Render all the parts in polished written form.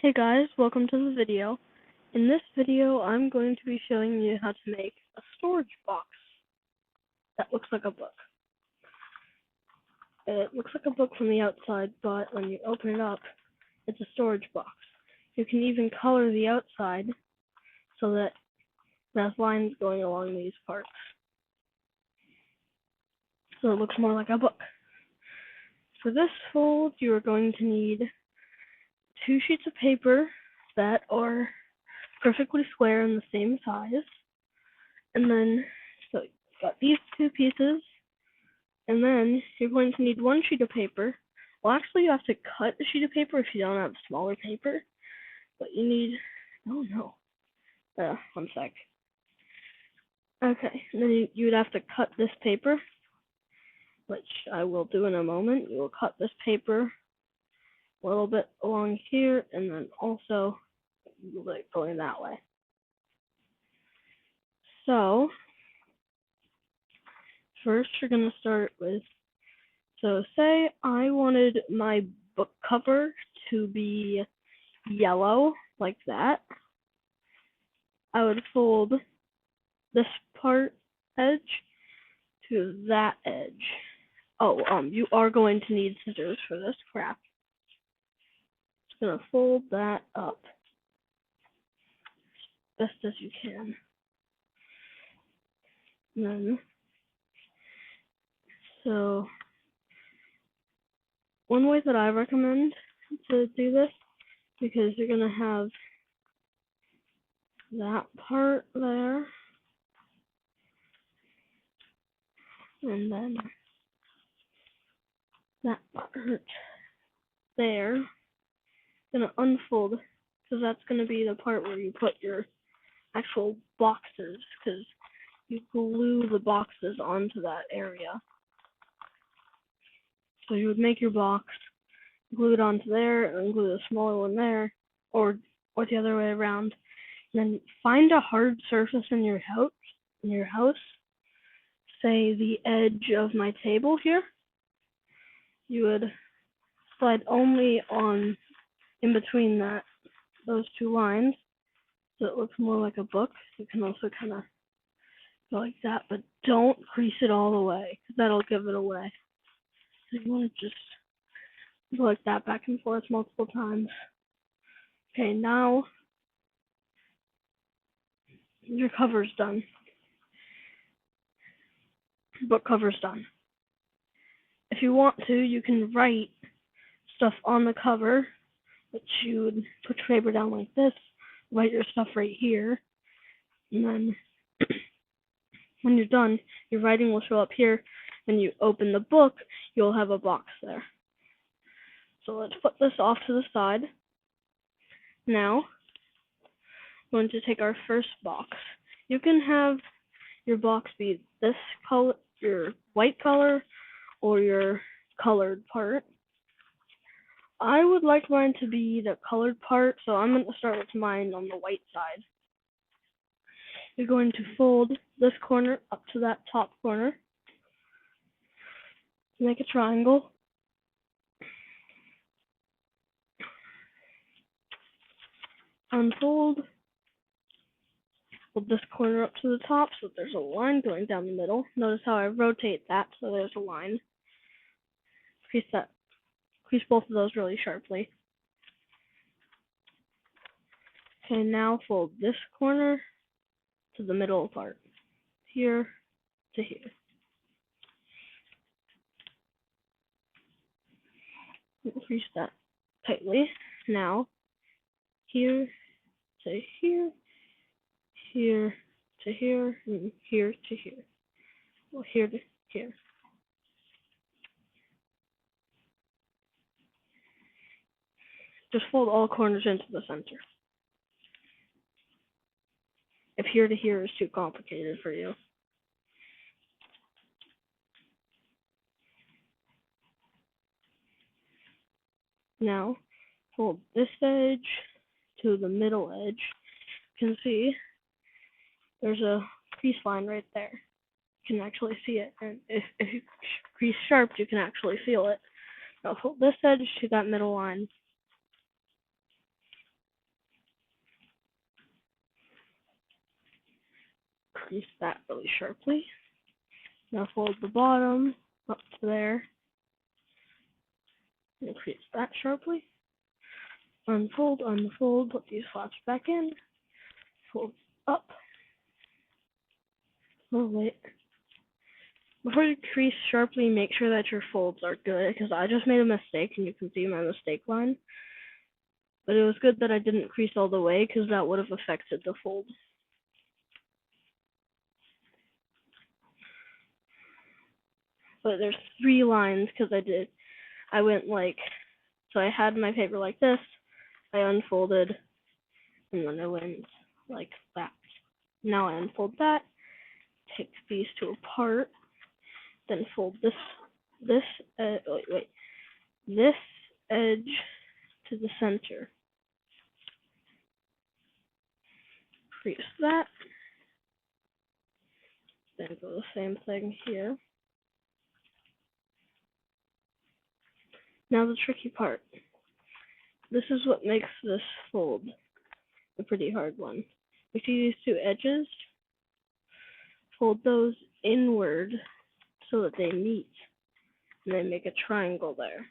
Hey guys, welcome to the video. In this video, I'm going to be showing you how to make a storage box that looks like a book. It looks like a book from the outside, but when you open it up, it's a storage box. You can even color the outside so that it has lines going along these parts. So it looks more like a book. For this fold, you are going to need 2 sheets of paper that are perfectly square and the same size. And then, so you've got these 2 pieces, and then you're going to need 1 sheet of paper. Well, actually, you have to cut a sheet of paper if you don't have smaller paper, but you need, oh no, one sec. Okay, and then you would have to cut this paper, which I will do in a moment. You will cut this paper a little bit along here, and then also like going that way. So, first you're going to start with, so say I wanted my book cover to be yellow, like that. I would fold this part edge to that edge. Oh, you are going to need scissors for this crap. Just gonna fold that up as best as you can. And then, so, one way that I recommend to do this, because you're gonna have that part there, and then that part there, gonna unfold, because that's gonna be the part where you put your actual boxes, because you glue the boxes onto that area. So you would make your box, glue it onto there, and glue the smaller one there, or the other way around. And then find a hard surface in your house. Say the edge of my table here. You would slide only on in between those 2 lines, so it looks more like a book. You can also kind of go like that, but don't crease it all the way, because that'll give it away. So you want to just go like that, back and forth multiple times. Okay, now your cover's done. Book cover's done. If you want to, you can write stuff on the cover, which you would put your paper down like this, write your stuff right here, and then when you're done, your writing will show up here. When you open the book, you'll have a box there. So let's put this off to the side. Now, we're going to take our first box. You can have your box be this color, your white color, or your colored part. I would like mine to be the colored part, so I'm going to start with mine on the white side. You're going to fold this corner up to that top corner. Make a triangle. Unfold. Fold this corner up to the top so there's a line going down the middle. Notice how I rotate that so there's a line. Crease both of those really sharply. Okay, now fold this corner to the middle part. Here to here. Crease that tightly. Now, here to here, here to here, and here to here. Well, here to here. Just fold all corners into the center. If here to here is too complicated for you. Now, fold this edge to the middle edge. You can see there's a crease line right there. You can actually see it, and if you crease sharp, you can actually feel it. Now fold this edge to that middle line. crease that really sharply. Now fold the bottom up to there. And crease that sharply. Unfold, unfold, put these flaps back in. Fold up. Oh wait. Before you crease sharply, make sure that your folds are good, because I just made a mistake, and you can see my mistake line. But it was good that I didn't crease all the way, because that would have affected the fold. But there's 3 lines, because I went like, so I had my paper like this, I unfolded, and then I went like that. Now I unfold that, take these two apart, then fold this edge to the center. Crease that. Then go the same thing here. Now the tricky part. This is what makes this fold a pretty hard one. You see these 2 edges? Fold those inward so that they meet, and they make a triangle there.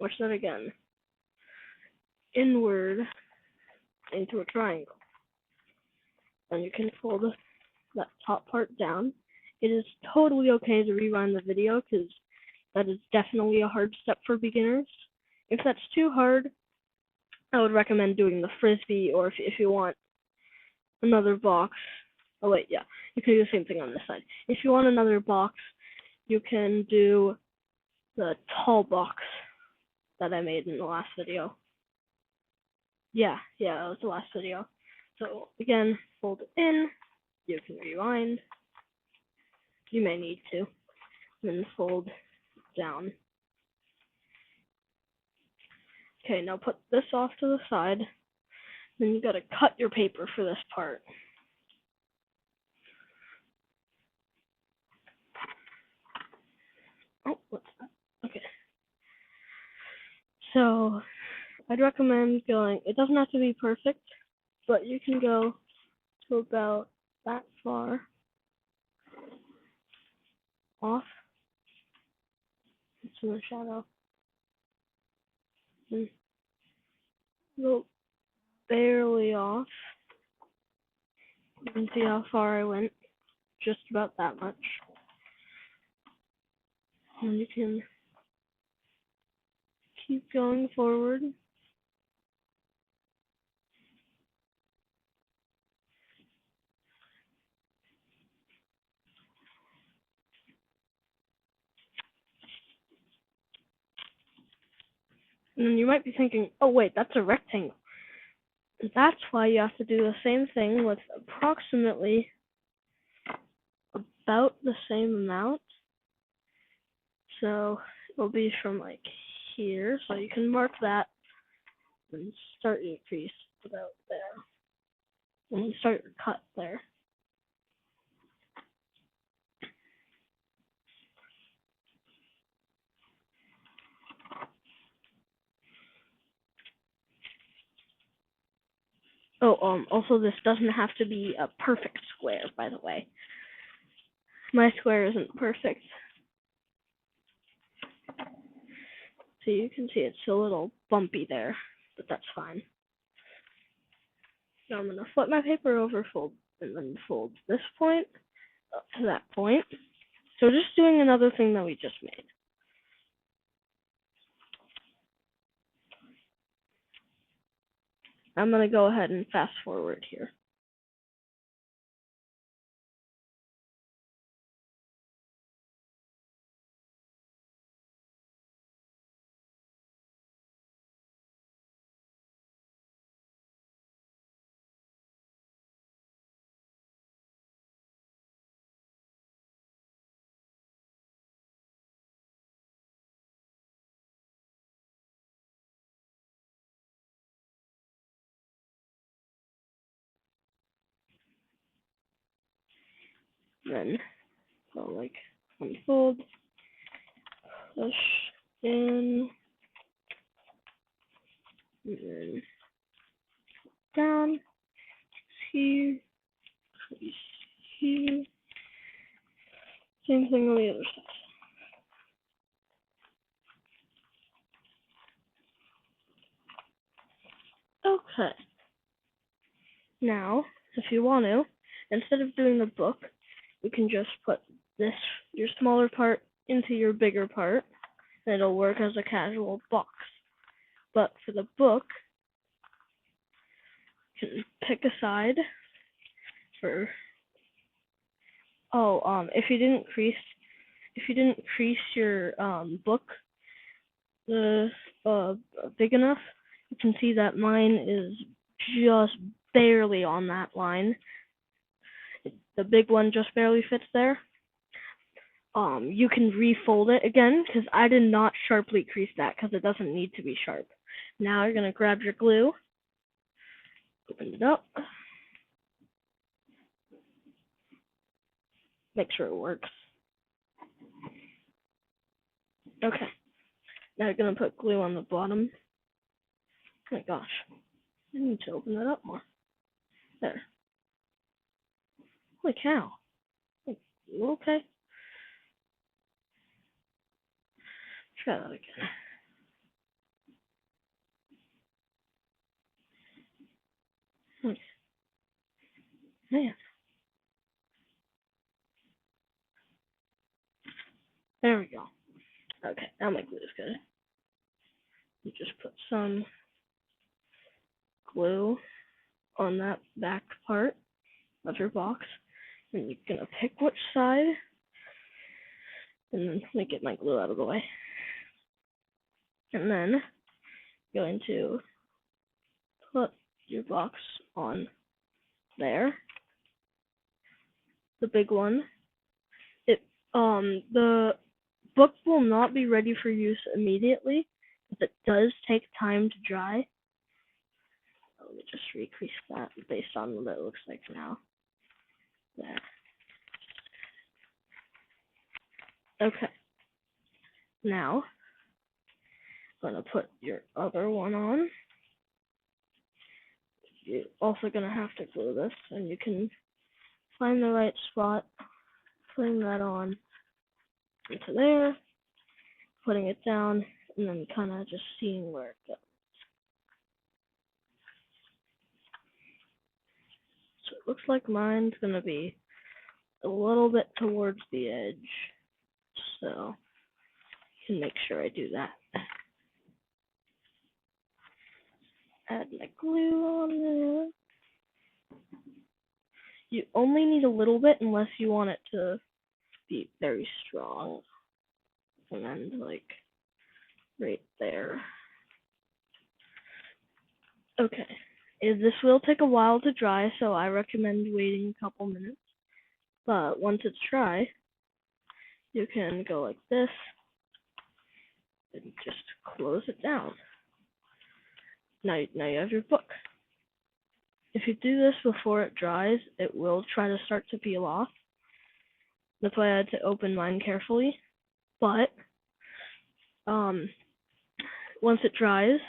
Watch that again. Inward into a triangle. And you can fold that top part down. It is totally okay to rewind the video, because that is definitely a hard step for beginners. If that's too hard, I would recommend doing the frisbee, or if you want another box. Oh wait, yeah, you can do the same thing on this side. If you want another box, you can do the tall box that I made in the last video. Yeah, that was the last video. So again, fold it in. You can rewind. You may need to. Then fold down. Okay, now put this off to the side. Then you gotta cut your paper for this part. Oh, what's that? Okay. So, I'd recommend going, it doesn't have to be perfect, but you can go to about that far off. It's in the shadow. And go barely off. You can see how far I went. Just about that much. And you can keep going forward. And then you might be thinking, oh wait, that's a rectangle. And that's why you have to do the same thing with approximately about the same amount. So it'll be from like here, so you can mark that and start your crease about there. And start your cut there. Oh, also this doesn't have to be a perfect square, by the way. My square isn't perfect. So you can see it's a little bumpy there, but that's fine. Now I'm gonna flip my paper over, fold, and then fold this point up to that point. So just doing another thing that we just made. I'm gonna go ahead and fast forward here. Then go like unfold, push in, and then down, here, crease here. Same thing on the other side. Okay. Now, if you want to, instead of doing the book, you can just put your smaller part into your bigger part, and it'll work as a casual box. But for the book, you can pick a side for, if you didn't crease your book big enough, you can see that mine is just barely on that line. The big one just barely fits there. You can refold it again, because I did not sharply crease that, because it doesn't need to be sharp. Now you're going to grab your glue, open it up, make sure it works. Okay, now you're going to put glue on the bottom. Oh my gosh, I need to open that up more. There. Holy cow. Okay. Try that again. Okay. Man. There we go. Okay, now my glue is good. You just put some glue on that back part of your box, and you're gonna pick which side, and then let me get my glue out of the way. And then going to put your box on there, the big one. The book will not be ready for use immediately, but it does take time to dry. Let me just recrease that based on what it looks like now. There. Okay. Now, I'm going to put your other one on. You're also going to have to glue this, and you can find the right spot, putting that on into there, putting it down, and then kind of just seeing where it goes. So it looks like mine's going to be a little bit towards the edge, so I can make sure I do that. Add my glue on there. You only need a little bit unless you want it to be very strong. And then, like, right there. Okay. This will take a while to dry, so I recommend waiting a couple minutes. But once it's dry, you can go like this and just close it down. Now you have your book. If you do this before it dries, it will try to start to peel off. That's why I had to open mine carefully. But once it dries,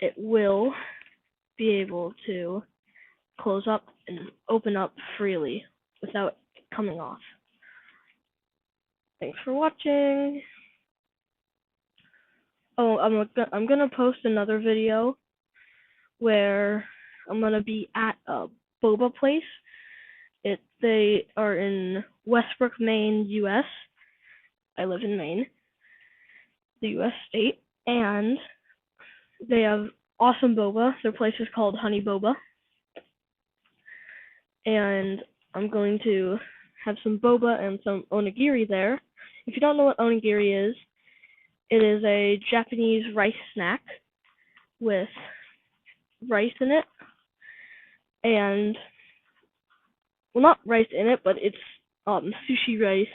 it will be able to close up and open up freely without it coming off. Thanks for watching. Oh, I'm gonna post another video where I'm gonna be at a boba place. They are in Westbrook, Maine, U.S. I live in Maine, the U.S. state, and they have awesome boba. Their place is called Honey Boba, and I'm going to have some boba and some onigiri there. If you don't know what onigiri is, it is a Japanese rice snack with rice in it, and, well, not rice in it, but it's sushi rice,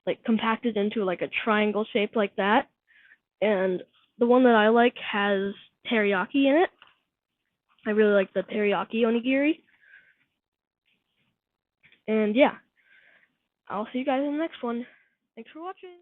like, compacted into, like, a triangle shape like that, and the one that I like has teriyaki in it. I really like the teriyaki onigiri, and yeah, I'll see you guys in the next one. Thanks for watching.